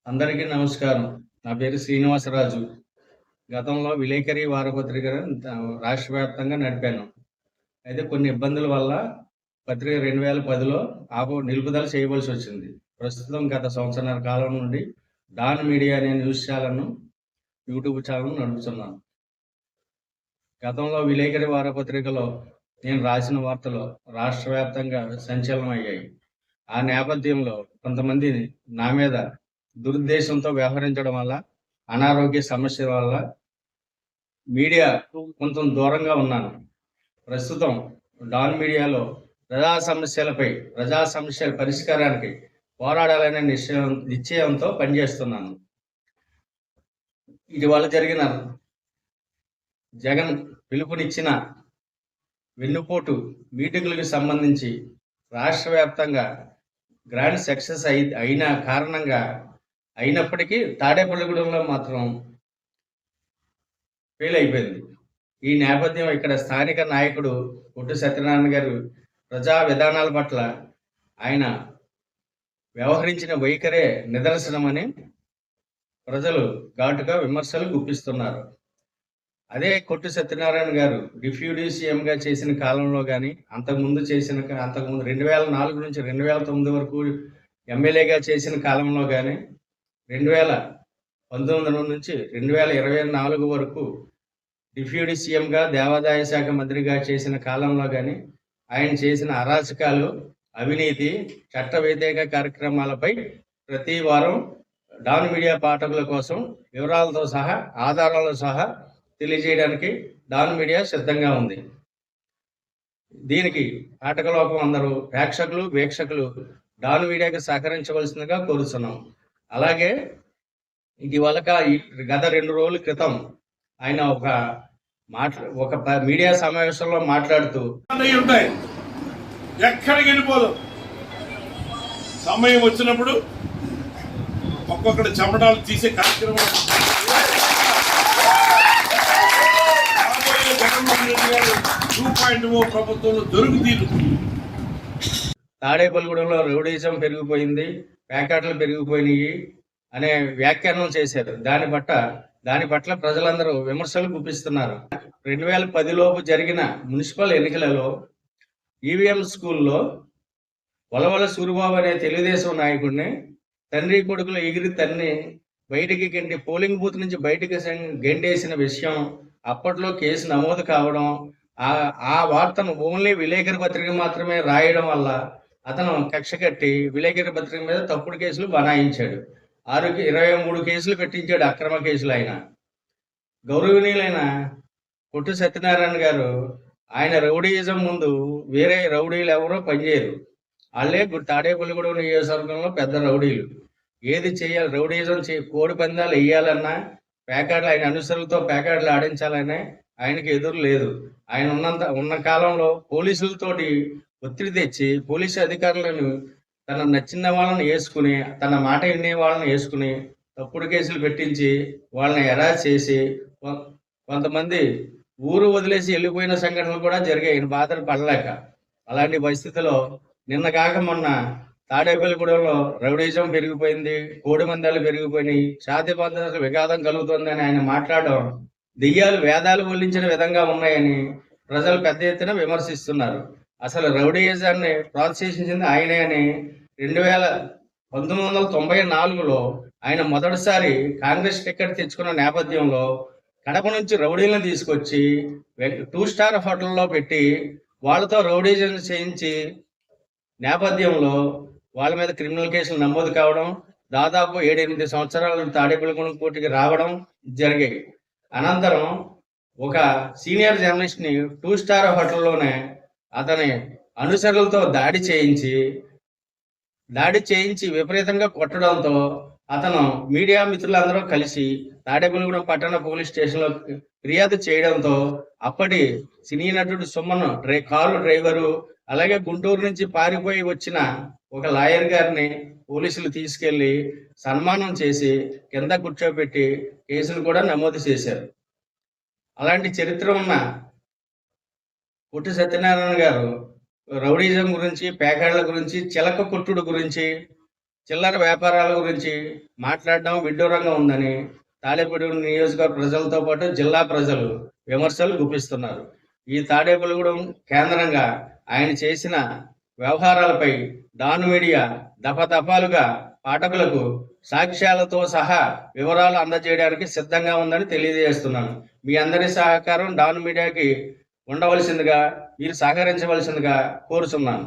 అందరికీ నమస్కారం. నా పేరు శ్రీనివాసరాజు. గతంలో విలేకరి వారపత్రికను రాష్ట్ర వ్యాప్తంగా నడిపాను. అయితే కొన్ని ఇబ్బందుల వల్ల పత్రిక 2010లో నిలుపుదల చేయవలసొచ్చింది. ప్రస్తుతం గత సంవత్సరన్నర కాలం నుండి డాన్ మీడియా అనే న్యూస్ ఛానెల్‌ను, యూట్యూబ్ ఛానెల్ నడుపుతున్నాను. గతంలో విలేకరి వారపత్రికలో నేను రాసిన వార్తలు రాష్ట్ర వ్యాప్తంగా సంచలనమయ్యాయి. ఆ నేపథ్యంలో కొంతమంది నా మీద దురుద్దేశంతో వ్యవహరించడం వల్ల, అనారోగ్య సమస్యల వల్ల మీడియా కొంచెం దూరంగా ఉన్నాను. ప్రస్తుతం డాన్ మీడియాలో ప్రజా సమస్యల పరిష్కారానికి పోరాడాలనే నిశ్చయంతో పనిచేస్తున్నాను. ఇటీవల జరిగిన జగన్ పిలుపునిచ్చిన వెన్నుపోటు మీటింగులకు సంబంధించి రాష్ట్ర వ్యాప్తంగా గ్రాండ్ సక్సెస్ అయిన కారణంగా అయినప్పటికీ తాడేపల్లిగూడెంలో మాత్రం ఫెయిల్ అయిపోయింది. ఈ నేపథ్యం ఇక్కడ స్థానిక నాయకుడు కొట్టు సత్యనారాయణ గారు ప్రజా విధానాల పట్ల ఆయన వ్యవహరించిన వైఖరే నిదర్శనమని ప్రజలు ఘాటుగా విమర్శలు గుప్పిస్తున్నారు. అదే కొట్టు సత్యనారాయణ గారు డిప్యూటీ సీఎంగా చేసిన కాలంలో కానీ అంతకుముందు 2004 నుంచి 2009 వరకు ఎమ్మెల్యేగా చేసిన కాలంలో కానీ 2019 నుంచి 2024 వరకు డిప్యూటీ సీఎంగా దేవాదాయ శాఖ మంత్రిగా చేసిన కాలంలో కానీ ఆయన చేసిన అరాచకాలు, అవినీతి, చట్ట వ్యతిరేక కార్యక్రమాలపై ప్రతి వారం డాన్ మీడియా పాఠకుల కోసం వివరాలతో సహా ఆధారాలతో సహా తెలియజేయడానికి డాన్ మీడియా సిద్ధంగా ఉంది. దీనికి పాఠకలోకం అందరూ ప్రేక్షకులు, వీక్షకులు డాన్ మీడియాకి సహకరించవలసిందిగా కోరుతున్నాం. అలాగే ఇటీవల గత 2 రోజుల క్రితం ఆయన ఒక మీడియా సమావేశంలో మాట్లాడుతూ ఉంటాయి, ఎక్కడికి వెళ్ళిపోదు, సమయం వచ్చినప్పుడు ఒక్కొక్కటి చమటాలు తీసే కార్యక్రమం జగన్మోహన్ రెడ్డి గారు 2.0 ప్రభుత్వంలో దొరుకుతీరు. తాడేపల్లిగూడెంలో రౌడీజం పెరిగిపోయింది, ప్యాకెట్లు పెరిగిపోయినాయి అనే వ్యాఖ్యానం చేశారు. దాని పట్ల ప్రజలందరూ విమర్శలు గుప్పిస్తున్నారు. 2010లోపు జరిగిన మున్సిపల్ ఎన్నికలలో ఈవీఎం స్కూల్లో వలవల సూరిబాబు అనే తెలుగుదేశం నాయకుడిని తండ్రి కొడుకులు ఎగిరి తన్ని బయటికి గెంటి పోలింగ్ బూత్ నుంచి బయటికి గెంటేసిన విషయం అప్పట్లో కేసు నమోదు కావడం, ఆ వార్తను ఓన్లీ విలేకరి పత్రిక మాత్రమే రాయడం వల్ల అతను కక్ష కట్టి విలేకరి పత్రిక మీద తప్పుడు కేసులు బనాయించాడు. 23 కేసులు పెట్టించాడు, అక్రమ కేసులు. ఆయన గౌరవనీయులైన కొట్టు సత్యనారాయణ గారు ఆయన రౌడీయిజం ముందు వేరే రౌడీలు ఎవరో పనిచేయరు. వాళ్ళే తాడేపల్లిగూడెం నియోజకవర్గంలో పెద్ద రౌడీలు. ఏది చేయాలి, రౌడీయిజం కోడి పందాలు వేయాలన్నా, ప్యాకెట్లు ఆయన అనుసరులతో ప్యాకెట్లు ఆడించాలనే ఆయనకి ఎదురు లేదు. ఆయన ఉన్న కాలంలో పోలీసులతోటి ఒత్తిడి తెచ్చి పోలీసు అధికారులను తన నచ్చిన వాళ్ళని వేసుకుని, తన మాట వినే వాళ్ళని వేసుకుని తప్పుడు కేసులు పెట్టించి వాళ్ళని ఎరాజ్ చేసి కొంతమంది ఊరు వదిలేసి వెళ్ళిపోయిన సంఘటనలు కూడా జరిగాయి ఈయన బాధలు పడలేక. అలాంటి పరిస్థితిలో నిన్న కాక మొన్న తాడేపల్లిగూడెంలో రౌడీజం పెరిగిపోయింది, కోడి మందాలు పెరిగిపోయినాయి, శాంతి భద్రతలకు విఘాతం కలుగుతుందని ఆయన మాట్లాడడం దెయ్యాలు వేదాలు వల్లించిన విధంగా ఉన్నాయని ప్రజలు పెద్ద ఎత్తున విమర్శిస్తున్నారు. అసలు రౌడీయిజాన్ని ప్రోత్సహించింది ఆయనే అని 1994లో ఆయన మొదటిసారి కాంగ్రెస్ టికెట్ తెచ్చుకున్న నేపథ్యంలో కడప నుంచి రౌడీలను తీసుకొచ్చి 2 స్టార్ హోటల్లో పెట్టి వాళ్ళతో రౌడీజం చేయించి నేపథ్యంలో వాళ్ళ మీద క్రిమినల్ కేసులు నమోదు కావడం, దాదాపు 7-8 సంవత్సరాలు తాడేపల్లిగూడెం కోర్టుకి రావడం జరిగాయి. అనంతరం ఒక సీనియర్ జర్నలిస్ట్ ని 2 స్టార్ హోటల్లోనే అతని అనుచరులతో దాడి చేయించి విపరీతంగా కొట్టడంతో అతను మీడియా మిత్రులందరూ కలిసి తాడేపల్లిగూడెం పట్టణ పోలీస్ స్టేషన్లో ఫిర్యాదు చేయడంతో అప్పటి సినీ నటుడు సుమన్ కారు డ్రైవరు, అలాగే గుంటూరు నుంచి పారిపోయి వచ్చిన ఒక లాయర్ గారిని పోలీసులు తీసుకెళ్లి సన్మానం చేసి కింద కూర్చోబెట్టి కేసులు కూడా నమోదు చేశారు. అలాంటి చరిత్ర ఉన్న కొట్టు సత్యనారాయణ గారు రౌడీజం గురించి, పేకాళ్ల గురించి, చిలక కొట్టుడు గురించి చిల్లర వ్యాపారాల గురించి మాట్లాడడం విడ్డూరంగా ఉందని తాడేపల్లిగూడెం నియోజకవర్గ ప్రజలతో పాటు జిల్లా ప్రజలు విమర్శలు గుప్పిస్తున్నారు. ఈ తాడేపల్లిగూడెం కేంద్రంగా ఆయన చేసిన వ్యవహారాలపై డాన్ మీడియా దఫాదఫాలుగా పాఠకులకు సాక్ష్యాలతో సహా వివరాలు అందజేయడానికి సిద్ధంగా ఉందని తెలియజేస్తున్నాను. మీ అందరి సహకారం డాన్ మీడియాకి ఉండవలసిందిగా, మీరు సహకరించవలసిందిగా కోరుచున్నాను.